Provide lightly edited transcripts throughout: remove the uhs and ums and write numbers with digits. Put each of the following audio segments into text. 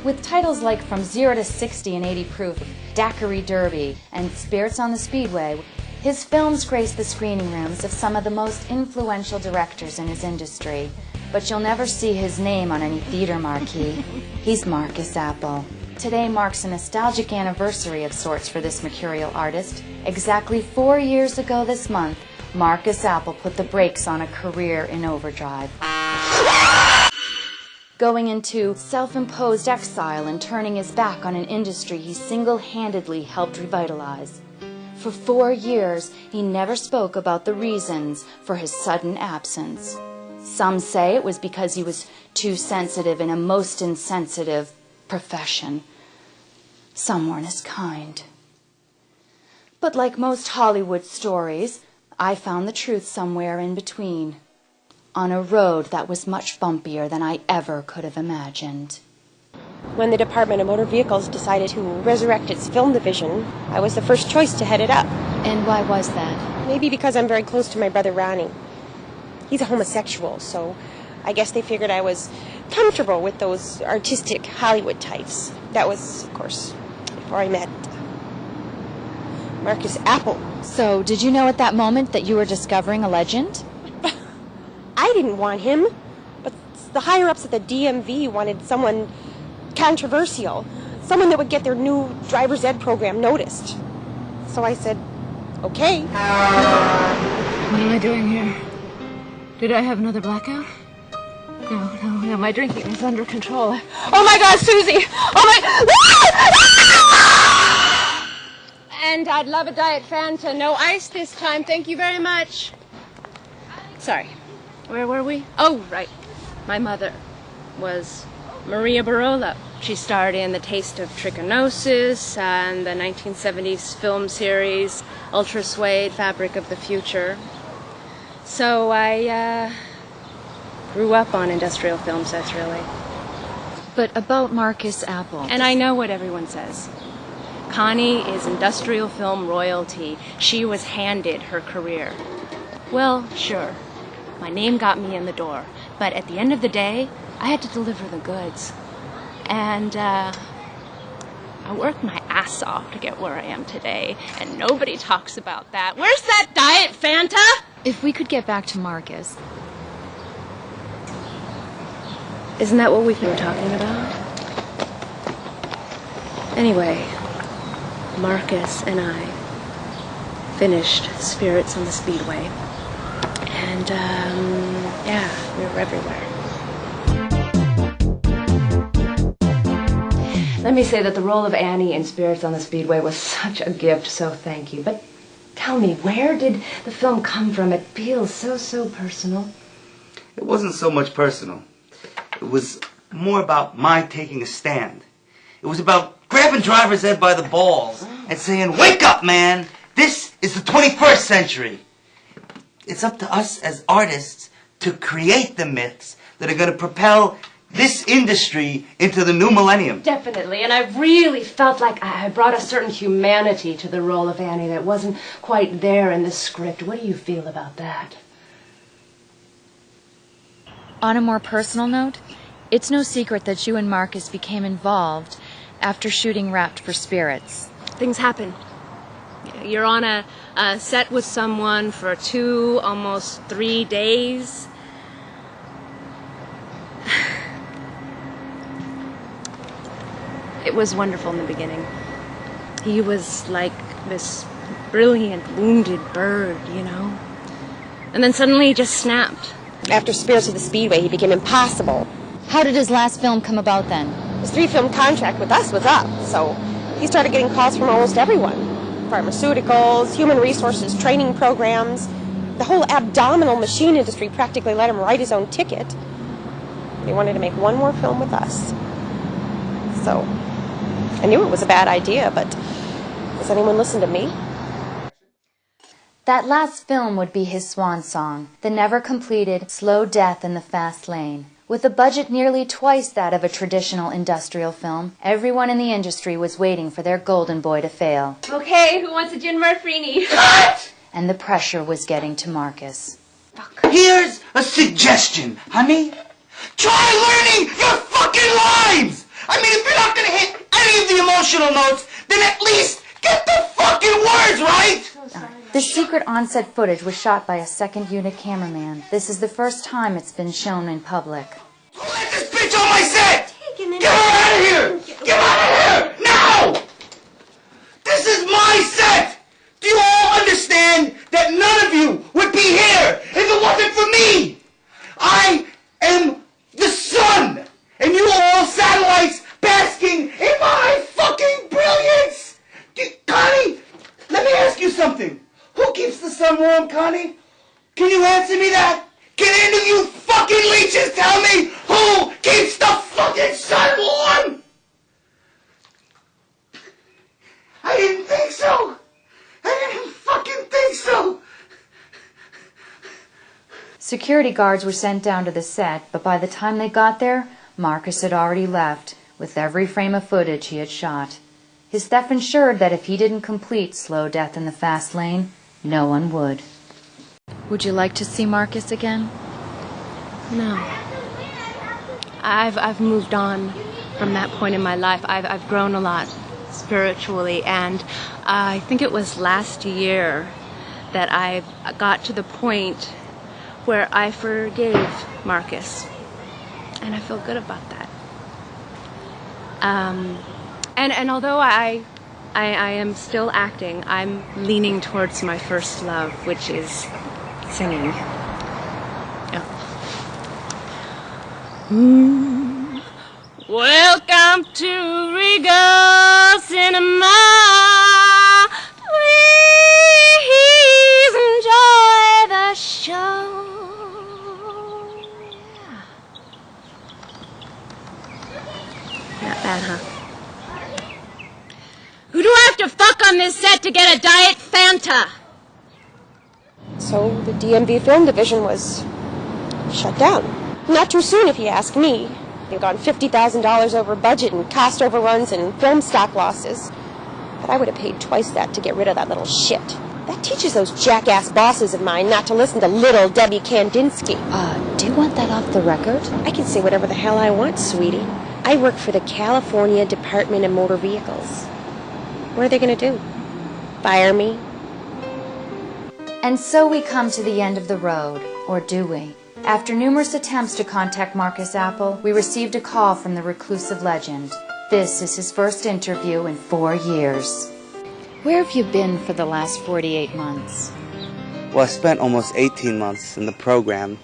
With titles like From 0 to 60 and 80 Proof, Daiquiri Derby, and Spirits on the Speedway, his films grace the screening rooms of some of the most influential directors in his industry. But you'll never see his name on any theater marquee. He's Marcus Apple. Today marks a nostalgic anniversary of sorts for this mercurial artist. Exactly 4 years ago this month, Marcus Apple put the brakes on a career in overdrive. Going into self-imposed exile and turning his back on an industry he single-handedly helped revitalize. For 4 years, he never spoke about the reasons for his sudden absence. Some say it was because he was too sensitive in a most insensitive profession. Some weren't as kind. But like most Hollywood stories, I found the truth somewhere in between, on a road that was much bumpier than I ever could have imagined. When the Department of Motor Vehicles decided to resurrect its film division, I was the first choice to head it up. And why was that? Maybe because I'm very close to my brother Ronnie. He's a homosexual, so I guess they figured I was comfortable with those artistic Hollywood types. That was, of course, before I met Marcus Apple. So, did you know at that moment that you were discovering a legend? I didn't want him, but the higher-ups at the DMV wanted someone controversial, someone that would get their new driver's ed program noticed. So I said, okay. What am I doing here? Did I have another blackout? No, my drinking is under control. Oh my God, Susie! Oh my... And I'd love a Diet Fanta, no ice this time, thank you very much. Sorry, where were we? Oh, right. My mother was Maria Barola. She starred in The Taste of Trichinosis and the 1970s film series Ultra Suede, Fabric of the Future. So I grew up on industrial film sets, really. But about Marcus Apple... And I know what everyone says. Connie is industrial film royalty. She was handed her career. Well, sure. My name got me in the door. But at the end of the day, I had to deliver the goods. And I worked my ass off to get where I am today. And nobody talks about that. Where's that Diet Fanta? If we could get back to Marcus... Isn't that what we've been talking about? Anyway, Marcus and I finished Spirits on the Speedway. And, yeah, we were everywhere. Let me say that the role of Annie in Spirits on the Speedway was such a gift, so thank you. But tell me, where did the film come from? It feels so personal. It wasn't so much personal. It was more about my taking a stand. It was about grabbing driver's ed by the balls and saying, wake up, man! This is the 21st century. It's up to us as artists to create the myths that are going to propel this industry into the new millennium. Definitely, and I really felt like I brought a certain humanity to the role of Annie that wasn't quite there in the script. What do you feel about that? On a more personal note, it's no secret that you and Marcus became involved after shooting Wrapped for Spirits. Things happen. You're on a set with someone for 2, almost 3 days. It was wonderful in the beginning. He was like this brilliant, wounded bird, you know? And then suddenly he just snapped. After Spirits of the Speedway, he became impossible. How did his last film come about then? His 3-film contract with us was up, so he started getting calls from almost everyone. Pharmaceuticals, human resources, training programs. The whole abdominal machine industry practically let him write his own ticket. They wanted to make one more film with us. So, I knew it was a bad idea, but does anyone listen to me? That last film would be his swan song, the never-completed Slow Death in the Fast Lane. With a budget nearly twice that of a traditional industrial film, everyone in the industry was waiting for their golden boy to fail. Okay, who wants a gin martini? Cut! And the pressure was getting to Marcus. Here's a suggestion, honey. Try learning your fucking lines! I mean, if you're not gonna hit any of the emotional notes, then at least get the fucking words right! The secret on-set footage was shot by a second-unit cameraman. This is the first time it's been shown in public. Who let this bitch on my set? Get her out of here! Get out of here! Now! This is my set! Do you all understand that none of you would be here if it wasn't for me? I am the sun, and you are all satellites basking in my fucking brilliance! Connie, let me ask you something. Who keeps the sun warm, Connie? Can you answer me that? Can any of you fucking leeches tell me who keeps the fucking sun warm? I didn't think so. I didn't fucking think so. Security guards were sent down to the set, but by the time they got there, Marcus had already left, with every frame of footage he had shot. His theft ensured that if he didn't complete Slow Death in the Fast Lane, no one would. Would you like to see Marcus again? No. I've moved on from that point in my life. I've grown a lot spiritually, and I think it was last year that I got to the point where I forgave Marcus, and I feel good about that. And although I am still acting, I'm leaning towards my first love, which is singing. Yeah. Welcome to Regal Cinema. Please enjoy the show. Yeah. Not bad, huh? Who do I have to fuck on this set to get a Diet Fanta? So the DMV film division was shut down. Not too soon, if you ask me. They've gone $50,000 over budget and cost overruns and film stock losses. But I would have paid twice that to get rid of that little shit. That teaches those jackass bosses of mine not to listen to little Debbie Kandinsky. Do you want that off the record? I can say whatever the hell I want, sweetie. I work for the California Department of Motor Vehicles. What are they going to do? Fire me? And so we come to the end of the road, or do we? After numerous attempts to contact Marcus Apple, we received a call from the reclusive legend. This is his first interview in 4 years. Where have you been for the last 48 months? Well, I spent almost 18 months in the program.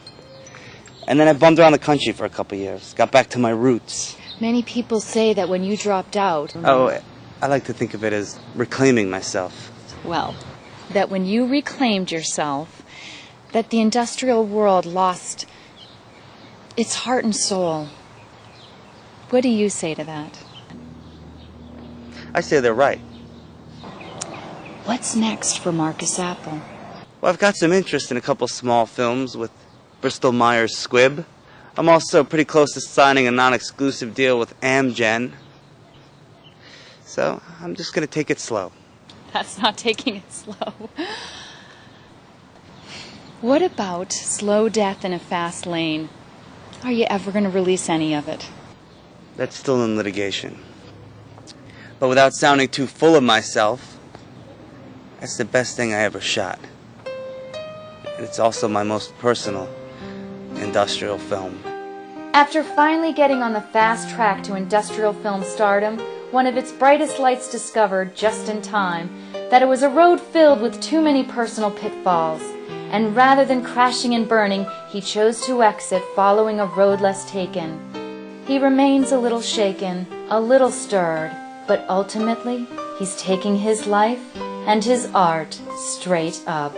And then I bummed around the country for a couple years. Got back to my roots. Many people say that when you dropped out... Oh, I like to think of it as reclaiming myself. Well, that when you reclaimed yourself, that the industrial world lost its heart and soul. What do you say to that? I say they're right. What's next for Marcus Apple? Well, I've got some interest in a couple small films with Bristol Myers Squibb. I'm also pretty close to signing a non-exclusive deal with Amgen. So I'm just going to take it slow. That's not taking it slow. What about Slow Death in a Fast Lane? Are you ever going to release any of it? That's still in litigation. But without sounding too full of myself, that's the best thing I ever shot. And it's also my most personal industrial film. After finally getting on the fast track to industrial film stardom, one of its brightest lights discovered, just in time, that it was a road filled with too many personal pitfalls. And rather than crashing and burning, he chose to exit following a road less taken. He remains a little shaken, a little stirred, but ultimately, he's taking his life and his art straight up.